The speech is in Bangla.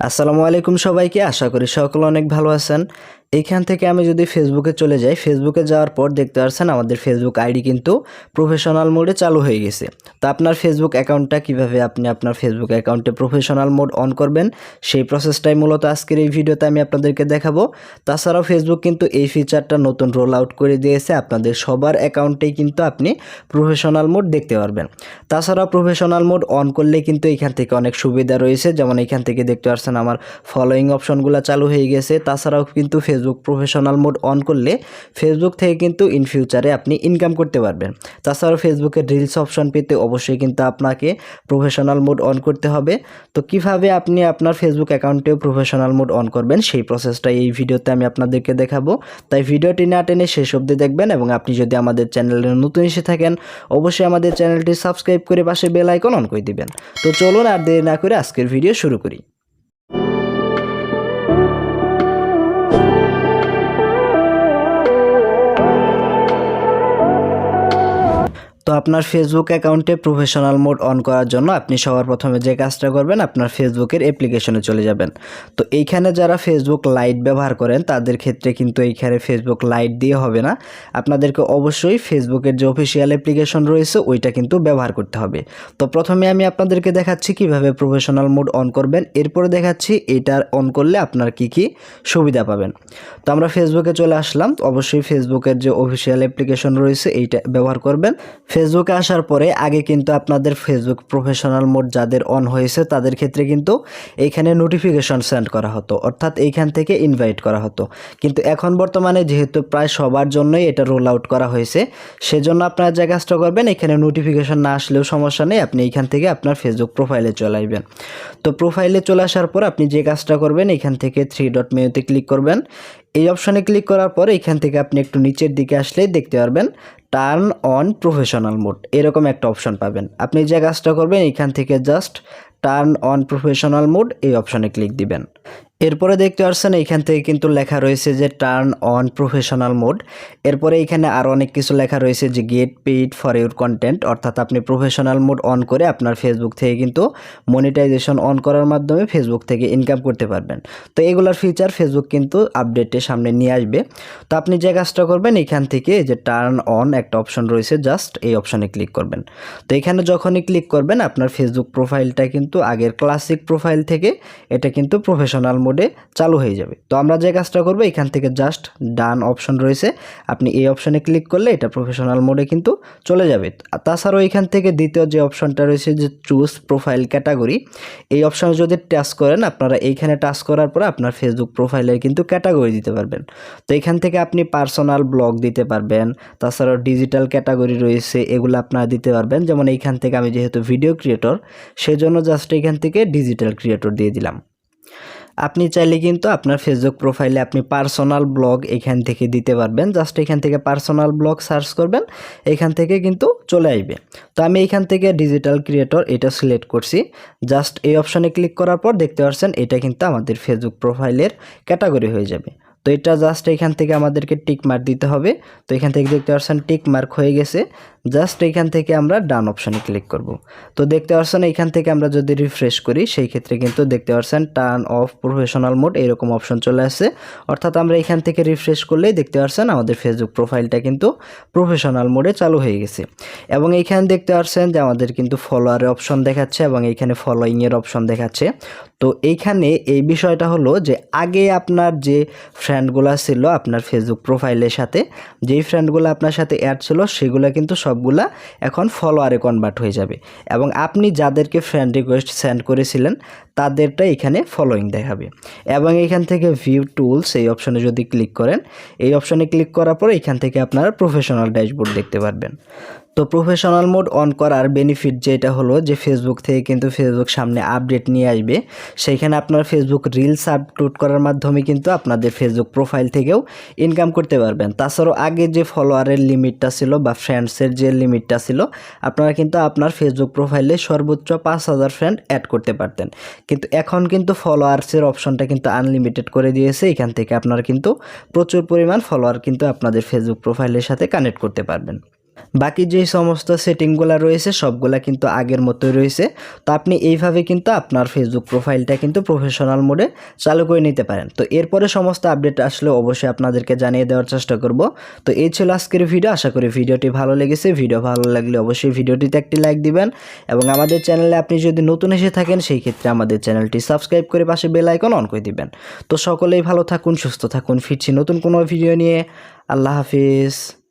আসসালামু আলাইকুম সবাইকে, আশা করি সকলে অনেক ভালো আছেন। এইখান থেকে আমি যদি ফেসবুকে চলে যাই, ফেসবুকে যাওয়ার পর দেখতে পাচ্ছেন আমাদের ফেসবুক আইডি কিন্তু প্রফেশনাল মোডে চালু হয়ে গেছে। তো আপনার ফেসবুক অ্যাকাউন্টটা কিভাবে আপনি আপনার ফেসবুক অ্যাকাউন্টে প্রফেশনাল মোড অন করবেন, সেই প্রসেসটাই মূলত আজকের এই ভিডিওতে আমি আপনাদেরকে দেখাবো। তাছাড়াও ফেসবুক কিন্তু এই ফিচারটা নতুন রোল আউট করে দিয়েছে, আপনাদের সবার অ্যাকাউন্টেই কিন্তু আপনি প্রফেশনাল মোড দেখতে পারবেন। তাছাড়াও প্রফেশনাল মোড অন করলে কিন্তু এখান থেকে অনেক সুবিধা রয়েছে, যেমন এখান থেকে দেখতে পাচ্ছেন আমার ফলোয়িং অপশনগুলো চালু হয়ে গেছে। তাছাড়াও কিন্তু ফেসবুক প্রফেশনাল মোড অন করলে ফেসবুক থেকে কিন্তু ইন ফিউচারে আপনি ইনকাম করতে পারবেন। তাছাড়াও ফেসবুকের রিলস অপশন পেতে অবশ্যই কিন্তু আপনাকে প্রফেশনাল মোড অন করতে হবে। তো কিভাবে আপনি আপনার ফেসবুক অ্যাকাউন্টেও প্রফেশনাল মোড অন করবেন, সেই প্রসেসটা এই ভিডিওতে আমি আপনাদেরকে দেখাবো। তাই ভিডিওটি না টেনে শেষ অবধি দেখবেন, এবং আপনি যদি আমাদের চ্যানেলে নতুন এসে থাকেন অবশ্যই আমাদের চ্যানেলটি সাবস্ক্রাইব করে পাশে বেল আইকন অন করে দিবেন। তো চলুন আর দেরি না করে আজকের ভিডিও শুরু করি। তো আপনার ফেসবুক অ্যাকাউন্টে প্রফেশনাল মোড অন করার জন্য আপনি সবার প্রথমে যে কাজটা করবেন, আপনার ফেসবুকের অ্যাপ্লিকেশনে চলে যাবেন। তো এইখানে যারা ফেসবুক লাইট ব্যবহার করেন তাদের ক্ষেত্রে কিন্তু এইখানে ফেসবুক লাইট দিয়ে হবে না, আপনাদেরকে অবশ্যই ফেসবুকের যে অফিসিয়াল অ্যাপ্লিকেশন রয়েছে ওইটা কিন্তু ব্যবহার করতে হবে। তো প্রথমে আমি আপনাদেরকে দেখাচ্ছি কিভাবে প্রফেশনাল মোড অন করবেন, এরপরে দেখাচ্ছি এটা অন করলে আপনার কি কি সুবিধা পাবেন। তো আমরা ফেসবুকে চলে আসলাম, অবশ্যই ফেসবুকের যে অফিসিয়াল অ্যাপ্লিকেশন রয়েছে এইটা ব্যবহার করবেন। ফেসবুকে আসার পরে আগে কিন্তু আপনাদের ফেসবুক প্রফেশনাল মোড যাদের অন হয়েছে তাদের ক্ষেত্রে কিন্তু এইখানে নোটিফিকেশন সেন্ড করা হতো, অর্থাৎ এইখান থেকে ইনভাইট করা হতো। কিন্তু এখন বর্তমানে যেহেতু প্রায় সবার জন্যই এটা রোল আউট করা হয়েছে, সেজন্য আপনারা যে কাজটা করবেন, এখানে নোটিফিকেশন না আসলেও সমস্যা নেই, আপনি এইখান থেকে আপনার ফেসবুক প্রোফাইলে চলে আসবেন। তো প্রোফাইলে চলে আসার পর আপনি যে কাজটা করবেন, এখান থেকে 3 ডট মেনুতে ক্লিক করবেন। এই অপশানে ক্লিক করার পর এখান থেকে আপনি একটু নিচের দিকে আসলেই দেখতে পারবেন টার্ন অন প্রফেশনাল মোড, এরকম একটা অপশন পাবেন। আপনি যে কাজটা করবেন, এখান থেকে just turn on professional mode এই অপশানে ক্লিক দিবেন। এরপরে দেখতে পাচ্ছেন এইখান থেকে কিন্তু লেখা রয়েছে যে টার্ন অন প্রফেশনাল মোড। এরপরে এখানে আরও অনেক কিছু লেখা রয়েছে যে gate paid for your content, অর্থাৎ আপনি প্রফেশনাল মোড অন করে আপনার ফেসবুক থেকে কিন্তু মনিটাইজেশন অন করার মাধ্যমে ফেসবুক থেকে ইনকাম করতে পারবেন। তো এগুলোর ফিচার ফেসবুক কিন্তু আপডেটে সামনে নিয়ে আসবে। তো আপনি যে কাজটা করবেন, এখান থেকে যে টার্ন অন একটা অপশন রয়েছে, জাস্ট এই অপশানে ক্লিক করবেন। তো এখানে যখনই ক্লিক করবেন আপনার ফেসবুক প্রোফাইলটা কিন্তু আগের ক্লাসিক প্রোফাইল থেকে এটা কিন্তু প্রফেশনাল মোডে চালু হয়ে যাবে। তো আমরা যে কাজটা করবো, এখান থেকে জাস্ট ডান অপশন রয়েছে, আপনি এই অপশানে ক্লিক করলে এটা প্রফেশনাল মোডে কিন্তু চলে যাবে। তাছাড়াও এখান থেকে দ্বিতীয় যে অপশনটা রয়েছে যে চুজ প্রোফাইল ক্যাটাগরি, এই অপশানে যদি টাচ করেন, আপনারা এইখানে টাচ করার পরে আপনার ফেসবুক প্রোফাইলের কিন্তু ক্যাটাগরি দিতে পারবেন। তো এখান থেকে আপনি পার্সোনাল ব্লগ দিতে পারবেন, তাছাড়াও ডিজিটাল ক্যাটাগরি রয়েছে, এগুলো আপনারা দিতে পারবেন। যেমন এইখান থেকে আমি যেহেতু ভিডিও ক্রিয়েটর, সেজন্য জাস্ট এখান থেকে ডিজিটাল ক্রিয়েটর দিয়ে দিলাম। আপনি চাইলে কিন্তু আপনার ফেসবুক প্রোফাইলে আপনি পার্সোনাল ব্লগ এখান থেকে দিতে পারবেন, জাস্ট এখান থেকে পার্সোনাল ব্লগ সার্চ করবেন, এখান থেকে কিন্তু চলে আসবে। তো আমি এখান থেকে ডিজিটাল ক্রিয়েটর এটা সিলেক্ট করছি, জাস্ট এই অপশানে ক্লিক করার পর দেখতে পাচ্ছেন এটা কিন্তু আমাদের ফেসবুক প্রোফাইলের ক্যাটাগরি হয়ে যাবে। তো এটা জাস্ট এখান থেকে আমাদেরকে টিক মার্ক দিতে হবে। তো এখান থেকে দেখতে পাচ্ছেন টিক মার্ক হয়ে গেছে, জাস্ট এখান থেকে আমরা ডান অপশানে ক্লিক করব। তো দেখতে পাচ্ছেন এখান থেকে আমরা যদি রিফ্রেশ করি, সেই ক্ষেত্রে কিন্তু দেখতে পাচ্ছেন টার্ন অফ প্রফেশনাল মোড এরকম অপশন চলে আসছে। অর্থাৎ আমরা এখান থেকে রিফ্রেশ করলেই দেখতে পাচ্ছেন আমাদের ফেসবুক প্রোফাইলটা কিন্তু প্রফেশনাল মোডে চালু হয়ে গেছে। এবং এইখানে দেখতে পাচ্ছেন যে আমাদের কিন্তু ফলোয়ারের অপশন দেখাচ্ছে এবং এইখানে ফলোয়িংয়ের অপশন দেখাচ্ছে। তো এইখানে এই বিষয়টা হলো যে আগে আপনার যে ফ্রেন্ডগুলো ছিল আপনার ফেসবুক প্রোফাইলের সাথে, যেই ফ্রেন্ডগুলো আপনার সাথে অ্যাড ছিল সেগুলো কিন্তু সবগুলা এখন ফলোয়ারে কনভার্ট হয়ে যাবে, এবং আপনি যাদেরকে ফ্রেন্ড রিকোয়েস্ট সেন্ড করেছিলেন তাদেরটা এখানে ফলোয়িং দেখাবে। এবং এখান থেকে ভিউ টুলস এই অপশনে যদি ক্লিক করেন, এই অপশনে ক্লিক করার পর এখান থেকে আপনারা প্রফেশনাল ড্যাশবোর্ড দেখতে পারবেন। তো প্রফেশনাল মোড অন করার বেনিফিট যেটা হলো যে ফেসবুক থেকে কিন্তু ফেসবুক সামনে আপডেট নিয়ে আসবে, সেইখানে আপনার ফেসবুক রিলস আপলোড করার মাধ্যমে কিন্তু আপনাদের ফেসবুক প্রোফাইল থেকেও ইনকাম করতে পারবেন। তাছাড়াও আগে যে ফলোয়ারের লিমিটটা ছিল বা ফ্রেন্ডসের যে লিমিটটা ছিল, আপনারা কিন্তু আপনার ফেসবুক প্রোফাইলে সর্বোচ্চ 5000 ফ্রেন্ড অ্যাড করতে পারতেন, কিন্তু এখন কিন্তু ফলোয়ার্সের অপশনটা কিন্তু আনলিমিটেড করে দিয়েছে। এখান থেকে আপনারা কিন্তু প্রচুর পরিমাণ ফলোয়ার কিন্তু আপনাদের ফেসবুক প্রোফাইলের সাথে কানেক্ট করতে পারবেন। বাকি যে সমস্ত সেটিংগুলো রয়েছে সবগুলা কিন্তু আগের মতোই রয়েছে। তো আপনি এইভাবে কিন্তু আপনার ফেসবুক প্রোফাইলটা কিন্তু প্রফেশনাল মোডে চালু করে নিতে পারেন। তো এরপরে সমস্ত আপডেট আসলে অবশ্যই আপনাদেরকে জানিয়ে দেওয়ার চেষ্টা করব। তো এই ছিল আজকের ভিডিও। আশা করি ভিডিওটি ভালো লেগেছে। ভিডিও ভালো লাগলে অবশ্যই ভিডিওটিতে একটি লাইক দিবেন এবং আমাদের চ্যানেলে আপনি যদি নতুন এসে থাকেন সেই ক্ষেত্রে আমাদের চ্যানেলটি সাবস্ক্রাইব করে পাশে বেল আইকন অন করে দিবেন। তো সকলেই ভালো থাকুন, সুস্থ থাকুন। ফিরছি নতুন কোনো ভিডিও নিয়ে। আল্লাহ হাফিজ।